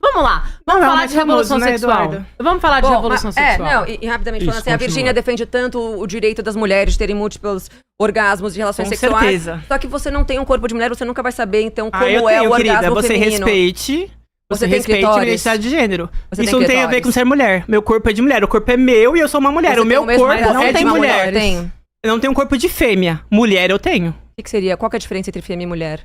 Vamos lá. Vamos falar de revolução sexual. Eduardo? Vamos falar de revolução sexual. E rapidamente falando assim, a Virgínia defende tanto o direito das mulheres de terem múltiplos orgasmos de relações sexuais. Certeza. Só que você não tem um corpo de mulher, você nunca vai saber, então, como eu é tenho, o querida, orgasmo você feminino. Você tem respeite a clitóris? identidade de gênero. Você Isso tem não tem a ver clitóris? com ser mulher. Meu corpo é de mulher. O corpo é meu e eu sou uma mulher. Você o meu tem mesmo corpo orgasmo é de uma mulher. Tem. Eu não tenho um corpo de fêmea. Mulher eu tenho. O que seria? Qual que é a diferença entre fêmea e mulher?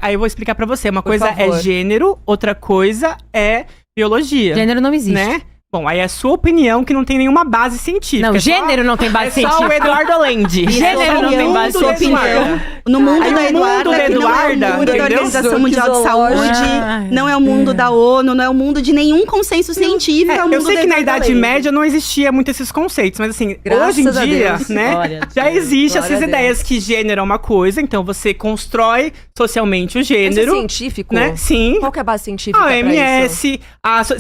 Aí eu vou explicar pra você. Uma Por coisa favor. é gênero, outra coisa é biologia. Gênero não existe. Né? Bom, aí é a sua opinião que não tem nenhuma base científica. Não, gênero não tem base É só o científica. Eduardo Lendi. Gênero não tem base Mundo do científica. Eduardo. No mundo Aí da o mundo Eduarda, da que não é o Eduarda, mundo da entendeu? Organização Mundial de Zoológico. Saúde, não é o mundo da ONU, não é o mundo de nenhum consenso científico, é o mundo eu sei da que na Eduarda Idade Leite. Média não existia muito esses conceitos, mas assim, Graças hoje em a dia, Deus. né, Glória a já Deus. existe Glória essas a ideias que gênero é uma coisa, então você constrói socialmente o Isso é gênero, científico? né? Sim. Qual que é a base científica A pra isso? OMS,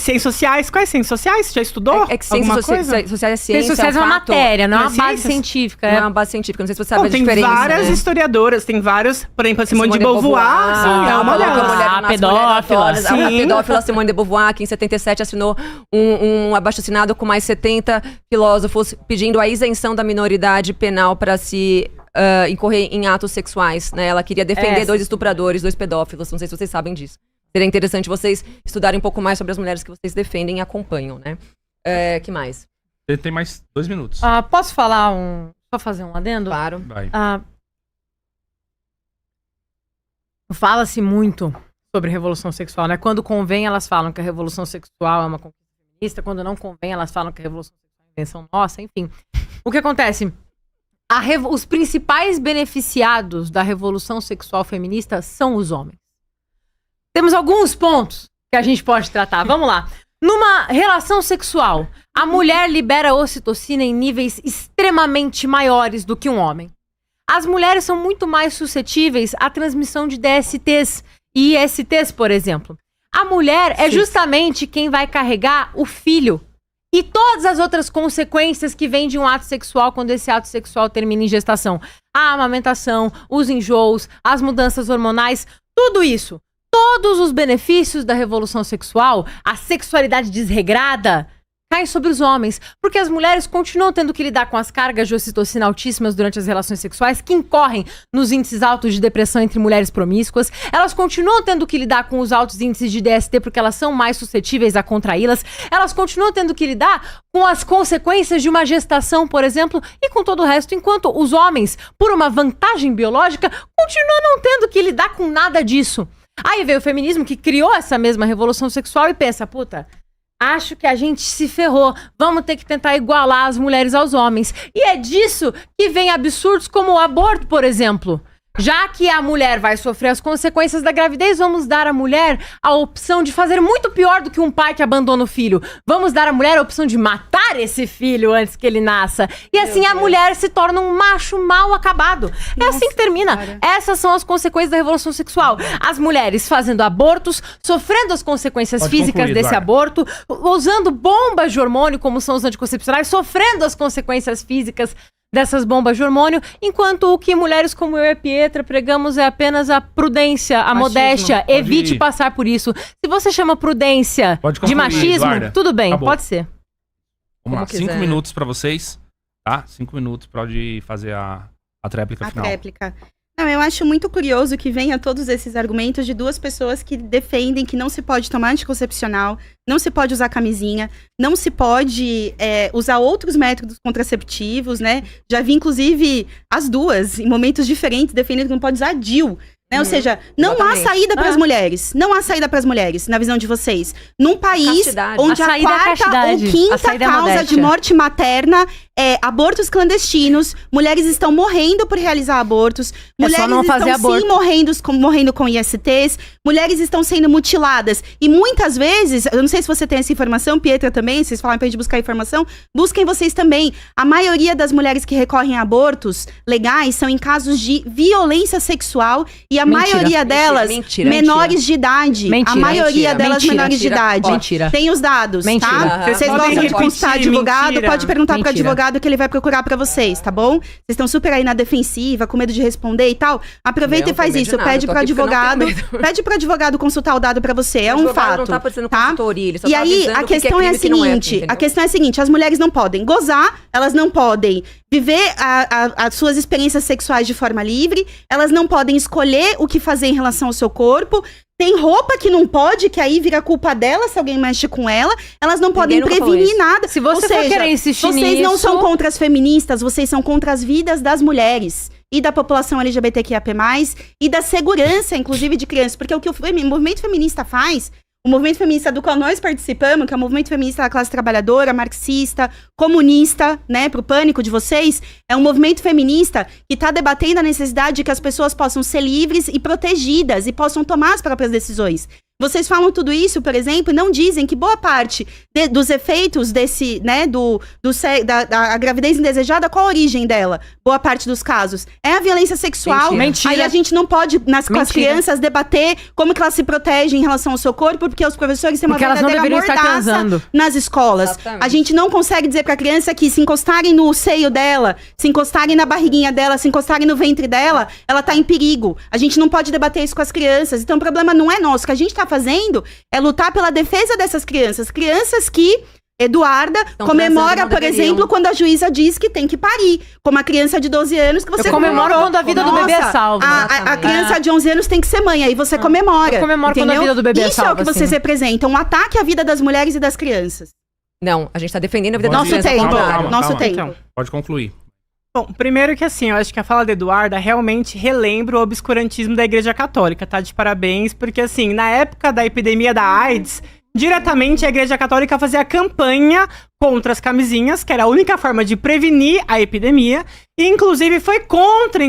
ciências sociais. Quais ciências sociais? Você já estudou? É que ciências alguma coisa? sociais é ciência, Ciências sociais é uma fato. matéria, não é Não uma é base ciências? científica. Não é É uma base científica, não sei se você sabe Bom, a tem diferença, várias né? historiadoras, tem várias, por exemplo, a Simone de Beauvoir, sim, é ela uma falou que a delas. mulher não nasce pedófila, mulher, a sim. pedófila Simone de Beauvoir, que em 77 assinou um abaixo-assinado com mais 70 filósofos pedindo a isenção da minoridade penal para se incorrer em atos sexuais, né? Ela queria defender 2 estupradores, 2 pedófilos, não sei se vocês sabem disso. Seria interessante vocês estudarem um pouco mais sobre as mulheres que vocês defendem e acompanham, né? Que mais? Tem mais 2 minutos. Posso falar só fazer um adendo? Claro. Vai. Fala-se muito sobre revolução sexual, né? Quando convém, elas falam que a revolução sexual é uma conquista feminista. Quando não convém, elas falam que a revolução sexual é uma invenção nossa, enfim. O que acontece? Os principais beneficiados da revolução sexual feminista são os homens. Temos alguns pontos que a gente pode tratar. Vamos lá. Numa relação sexual, a mulher libera ocitocina em níveis extremamente maiores do que um homem. As mulheres são muito mais suscetíveis à transmissão de DSTs e ISTs, por exemplo. A mulher é justamente quem vai carregar o filho e todas as outras consequências que vêm de um ato sexual quando esse ato sexual termina em gestação. A amamentação, os enjoos, as mudanças hormonais, tudo isso. Todos os benefícios da revolução sexual, a sexualidade desregrada, caem sobre os homens, porque as mulheres continuam tendo que lidar com as cargas de ocitocina altíssimas durante as relações sexuais, que incorrem nos índices altos de depressão entre mulheres promíscuas. Elas continuam tendo que lidar com os altos índices de DST, porque elas são mais suscetíveis a contraí-las. Elas continuam tendo que lidar com as consequências de uma gestação, por exemplo, e com todo o resto, enquanto os homens, por uma vantagem biológica, continuam não tendo que lidar com nada disso. Aí veio o feminismo, que criou essa mesma revolução sexual e pensa, puta, acho que a gente se ferrou, vamos ter que tentar igualar as mulheres aos homens. E é disso que vem absurdos como o aborto, por exemplo. Já que a mulher vai sofrer as consequências da gravidez, vamos dar à mulher a opção de fazer muito pior do que um pai que abandona o filho. Vamos dar à mulher a opção de matar esse filho antes que ele nasça. E assim a mulher se torna um macho mal acabado. É assim que termina. Essas são as consequências da revolução sexual. As mulheres fazendo abortos, sofrendo as consequências Pode físicas concluir, desse Eduardo. aborto, usando bombas de hormônio, como são os anticoncepcionais, sofrendo as consequências físicas dessas bombas de hormônio, enquanto o que mulheres como eu e a Pietra pregamos é apenas a prudência, a Machismo. modéstia. Pode Evite ir. passar por isso. Se você chama prudência Pode de concluir, machismo, Eduarda. tudo bem, Acabou. pode ser. Vamos lá, Como 5 quiser. minutos pra vocês, tá? 5 minutos pode fazer a tréplica A final. réplica. Não, eu acho muito curioso que venha todos esses argumentos de 2 pessoas que defendem que não se pode tomar anticoncepcional, não se pode usar camisinha, não se pode usar outros métodos contraceptivos, né? Já vi, inclusive, as duas, em momentos diferentes, defendendo que não pode usar DIU. Né? Ou seja, não exatamente. há saída para as mulheres. Não há saída para as mulheres, na visão de vocês. Num país Castidade. onde A a saída é quarta ou castidade. A quinta saída é causa de modéstia. morte materna é abortos clandestinos, mulheres estão morrendo por realizar abortos, mulheres não fazer estão aborto. sim morrendo com ISTs, mulheres estão sendo mutiladas. E muitas vezes, eu não sei se você tem essa informação, Pietra também, vocês falaram pra gente buscar informação, busquem vocês também. A maioria das mulheres que recorrem a abortos legais são em casos de violência sexual e a Mentira. maioria delas Mentira. menores de idade. Mentira. A maioria Mentira. delas Mentira. menores de idade. Mentira. Tem os dados, Mentira. tá? Aham. Vocês Podem gostam de repetir, consultar advogado, mentira. pode perguntar pro Mentira. advogado advogado que ele vai procurar pra vocês, tá bom? Vocês estão super aí na defensiva, com medo de responder e tal. Aproveita Não, e faz com medo de isso. nada, Pede tô pro aqui porque eu não advogado. tenho medo. Pede pro advogado consultar o dado pra você. É O um advogado fato. não tá parecendo tá? consultoria, ele só E tá aí, avisando a o que questão é a crime e o que não seguinte: entendeu? a questão é a seguinte: as mulheres não podem gozar, elas não podem viver as suas experiências sexuais de forma livre, elas não podem escolher o que fazer em relação ao seu corpo. Tem roupa que não pode, que aí vira culpa dela se alguém mexe com ela. Elas não podem nunca falou prevenir isso. nada. Se você Ou for seja, querer insistir vocês não nisso- são contra as feministas, vocês são contra as vidas das mulheres e da população LGBTQIA+, e da segurança, inclusive, de crianças. Porque o que o movimento feminista faz, o movimento feminista do qual nós participamos, que é o movimento feminista da classe trabalhadora, marxista, comunista, né, pro pânico de vocês, é um movimento feminista que está debatendo a necessidade de que as pessoas possam ser livres e protegidas e possam tomar as próprias decisões. Vocês falam tudo isso, por exemplo, e não dizem que boa parte dos efeitos desse, né, da gravidez indesejada, qual a origem dela? Boa parte dos casos. É a violência sexual. Mentira. Aí a gente não pode, com as Mentira. crianças, debater como que elas se protegem em relação ao seu corpo, porque os professores têm uma Porque elas não verdadeira deveriam estar mordaça transando. nas escolas. Exatamente. A gente não consegue dizer pra criança que se encostarem no seio dela, se encostarem na barriguinha dela, se encostarem no ventre dela, ela tá em perigo. A gente não pode debater isso com as crianças. Então o problema não é nosso. O que a gente tá fazendo é lutar pela defesa dessas crianças. Crianças que Eduarda comemora, transando, não por deveriam. exemplo, quando a juíza diz que tem que parir. Como a criança de 12 anos que você Eu comemoro comemorou. quando a vida do bebê é Nossa, salva. A Exatamente. criança de 11 anos tem que ser mãe, aí você comemora. Eu comemoro quando a entendeu? vida do bebê é Isso é o salva, que vocês sim. representam, um ataque à vida das mulheres e das crianças. Não, a gente tá defendendo a vida das Nosso crianças, ao tempo, contrário. nosso tempo. Então, Pode concluir. bom, primeiro que assim, eu acho que a fala da Eduarda realmente relembra o obscurantismo da Igreja Católica, tá? De parabéns, porque assim, na época da epidemia da AIDS, diretamente a Igreja Católica fazia campanha contra as camisinhas, que era a única forma de prevenir a epidemia, e inclusive foi contra,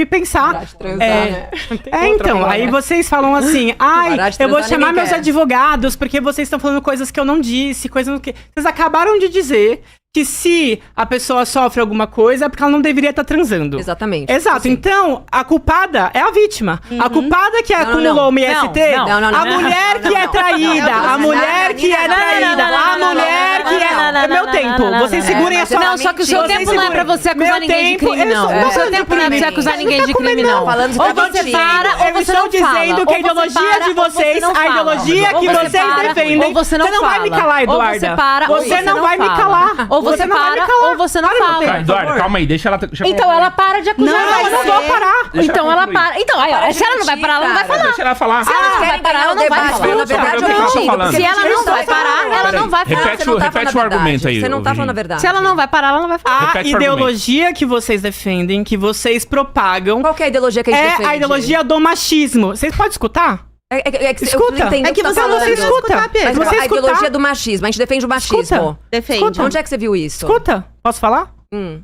pensar... Parar de transar, É, né? então, aí vocês falam assim, ai, Parar de eu vou transar, chamar ninguém meus quer. advogados, porque vocês estão falando coisas que eu não disse, coisas que... Vocês acabaram de dizer que se a pessoa sofre alguma coisa, é porque ela não deveria estar transando. Exatamente. Exato, Sim. então, a culpada é a vítima. A culpada que acumulou o MST, Não, não, a não, mulher não, que é não, traída, não, a mulher que é traída, a mulher que é... É meu tempo, vocês segurem a mas sua... Não, só que o seu Vocês tempo não é pra você acusar Meu ninguém de tempo, crime, eu não. sou- O seu não, tempo não é pra você acusar ninguém de crime, não. Falando de Ou você tabutinho. para, ou Eu você estou não fala. dizendo que a Ou você ideologia para, de ou você vocês, não a fala. ideologia Ou que você vocês para, defendem, ou você não vai me fala. calar, Ou Eduarda. você para, ou Você não vai me fala. calar. Ou você não vai me para, calar. ou você não Para, meu fala. tempo, Tá, por Eduardo, favor. calma aí, deixa ela Então ela para de acusar. Não, Não, eu não mas vou é- parar. Deixa Então ela ela concluir. para. Então, aí, ó, se ela não vai parar, ela não vai falar. Deixa ela falar. Se ela não vai Querem parar, ganhar ela o não vai debate, falar. na verdade, Não, é não, mentira. falando. Se ela não vai parar, ela não vai falar. Repete Você não tá repete falando o a verdade. argumento aí, Você não tá Virginia. falando a verdade. Se ela não vai parar, ela não vai falar. A Repete o ideologia que vocês defendem, que vocês propagam, Qual que é a ideologia que a gente é defende? a ideologia do machismo. Vocês podem escutar? É que Escuta. eu entendo É que o tá você não falando. se escuta, Escuta. Pedro. Mas Você a escutar. ideologia do machismo, a gente defende o machismo. Escuta. Defende. Escuta. Onde é que você viu isso? Escuta. Posso falar? Hum.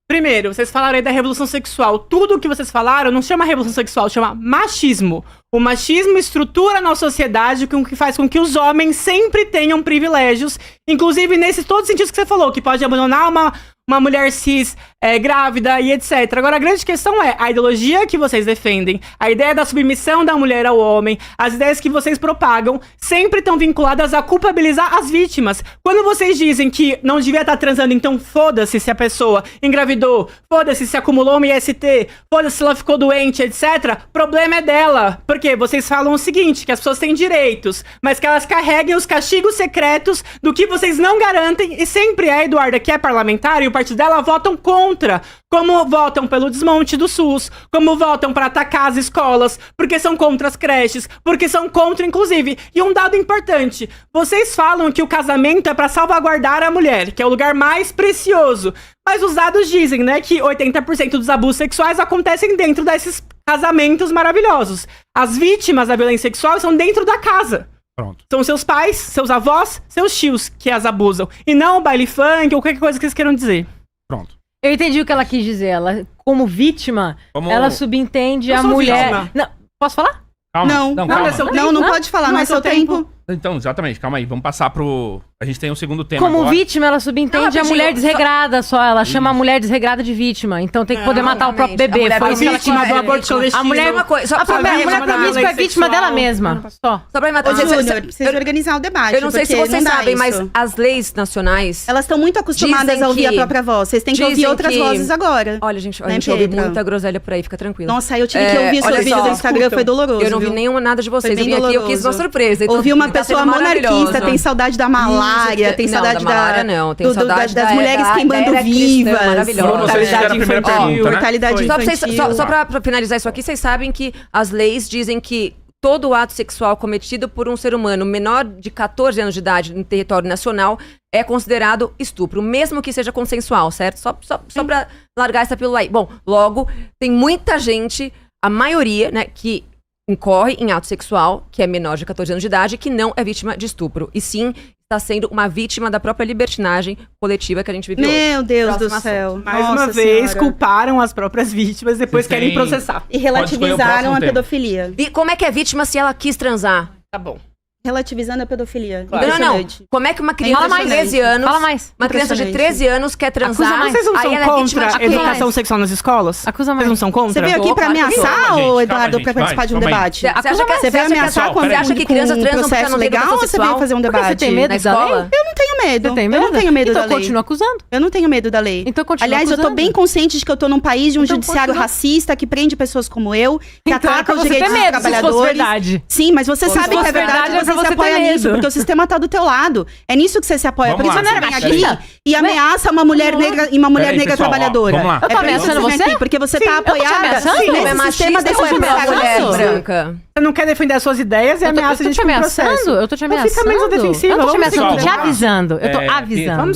Primeiro, vocês falaram aí da revolução sexual. Tudo o que vocês falaram não chama revolução sexual, chama machismo. O machismo estrutura na sociedade com que faz com que os homens sempre tenham privilégios, inclusive nesses todos os sentidos que você falou, que pode abandonar uma mulher cis grávida e etc. Agora, a grande questão é a ideologia que vocês defendem, a ideia da submissão da mulher ao homem, as ideias que vocês propagam, sempre estão vinculadas a culpabilizar as vítimas. Quando vocês dizem que não devia estar transando, então foda-se se a pessoa engravidou, foda-se se acumulou um IST, foda-se se ela ficou doente, etc. Problema é dela. Porque vocês falam o seguinte, que as pessoas têm direitos, mas que elas carreguem os castigos secretos do que vocês não garantem, e sempre a Eduarda, que é parlamentar, e o partido dela votam contra, como votam pelo desmonte do SUS, como votam para atacar as escolas, porque são contra as creches, porque são contra, inclusive. E um dado importante, vocês falam que o casamento é para salvaguardar a mulher, que é o lugar mais precioso, mas os dados dizem, né, que 80% dos abusos sexuais acontecem dentro desses casamentos maravilhosos. As vítimas da violência sexual são dentro da casa. Pronto. São seus pais, seus avós, seus tios que as abusam. E não o baile funk ou qualquer coisa que eles queiram dizer. Pronto. Eu entendi o que ela quis dizer. Ela, como vítima, Vamos- ela subentende Eu a sou mulher. vítima. Não, posso falar? Calma. Não. calma. é seu Não, não tempo. pode falar, Não não é é seu seu tempo. Então, exatamente, calma aí. Vamos passar pro... A gente tem um segundo tema Como agora. vítima, ela subentende a mulher desregrada só. Ela chama a mulher desregrada de vítima. Então tem que poder matar o próprio bebê. A Foi isso que ela vítima quis do dizer. aborto coletivo. A mulher, Uma coisa, só a pra- mulher promíscua é vítima dela mesma. Só. Só pra matar. Júnior, precisa organizar o debate. Eu não sei se porque vocês não dá sabem, mas isso. as leis nacionais... Elas estão muito acostumadas Dizem a ouvir que- a própria voz. Vocês têm que ouvir dizem outras que- vozes agora. Olha, gente, a Né, gente ouve Pietra? muita groselha por aí, fica tranquilo. Nossa, aí eu tive que ouvir olha seu vídeo só, do Instagram, foi doloroso. Eu não vi viu? nenhuma nada de vocês. Foi Eu bem vim aqui, eu doloroso. quis uma surpresa. Ouvi uma tá pessoa sendo monarquista, maravilhoso. tem saudade da malária, tem Não, saudade da malária não, tem saudade das da- mulheres da queimando era cristã, vivas. maravilhosa. Não sei se era a primeira infantil. pergunta, né? Mortalidade Só, pra vocês- infantil. só pra finalizar isso aqui, vocês sabem que as leis dizem que todo ato sexual cometido por um ser humano menor de 14 anos de idade no território nacional é considerado estupro, mesmo que seja consensual, certo? Só pra largar essa pílula aí. Bom, logo, tem muita gente, a maioria, né, que incorre em ato sexual, que é menor de 14 anos de idade, que não é vítima de estupro. E sim, está sendo uma vítima da própria libertinagem coletiva que a gente vive hoje. Meu Deus do Próximo céu. Mais Nossa uma vez, Senhora. culparam as próprias vítimas, depois Vocês querem têm- processar. E Pode escolher o relativizaram próximo a tema. pedofilia. E como é que é vítima se ela quis transar? Tá bom. Relativizando a pedofilia. Claro. Não. Impressionante. Como é que uma criança Fala de mais. 13 anos... Fala mais. Uma criança de Impressionante. 13 anos quer transar, Acusa mais. Vocês não aí são ela é vítima contra de a quê? educação sexual nas escolas? Acusa Vocês mais. não são contra? Você veio aqui pra Claro que ameaçar, Calma, gente, ô calma, Eduardo, gente, pra participar de um calma aí. debate? Você acha que- Você veio você acha que- ameaçar com você acha que crianças transam porque processo não tem legal educação ou você veio sexual? fazer um Por que debate? você tem medo Na da escola? lei? Eu não tenho medo. Você tem Eu medo? não tenho medo então da lei. continua acusando. Eu não tenho medo da lei. Então continua Aliás, eu tô acusando. bem consciente de que eu tô num país de um Então judiciário continua. racista que prende pessoas como eu, que Então é pra ataca os você ter direitos dos medo, se isso fosse trabalhadores. verdade. Sim, mas você Se sabe que fosse é verdade, verdade, é pra você se você ter apoia medo. nisso, porque o sistema tá do teu lado. É nisso que você se apoia. Vamos Por isso lá, você vem gente, aqui e ameaça uma mulher negra e uma mulher Peraí, negra pessoal, ó, trabalhadora. vamos lá. Eu tô É por isso que ameaçando vem você? aqui, porque você Sim, tá eu tô te apoiada ameaçando? Sim, é nesse machista sistema desse ou é judiciário mulher racista. branca? Você não quer defender as suas ideias e Eu tô ameaça a te gente com ameaçando? processo. Eu tô te Então ameaçando. fica menos defensiva, Eu não tô te vamos ameaçando, eu tô te seguir. avisando. Eu tô É, avisando. Vamos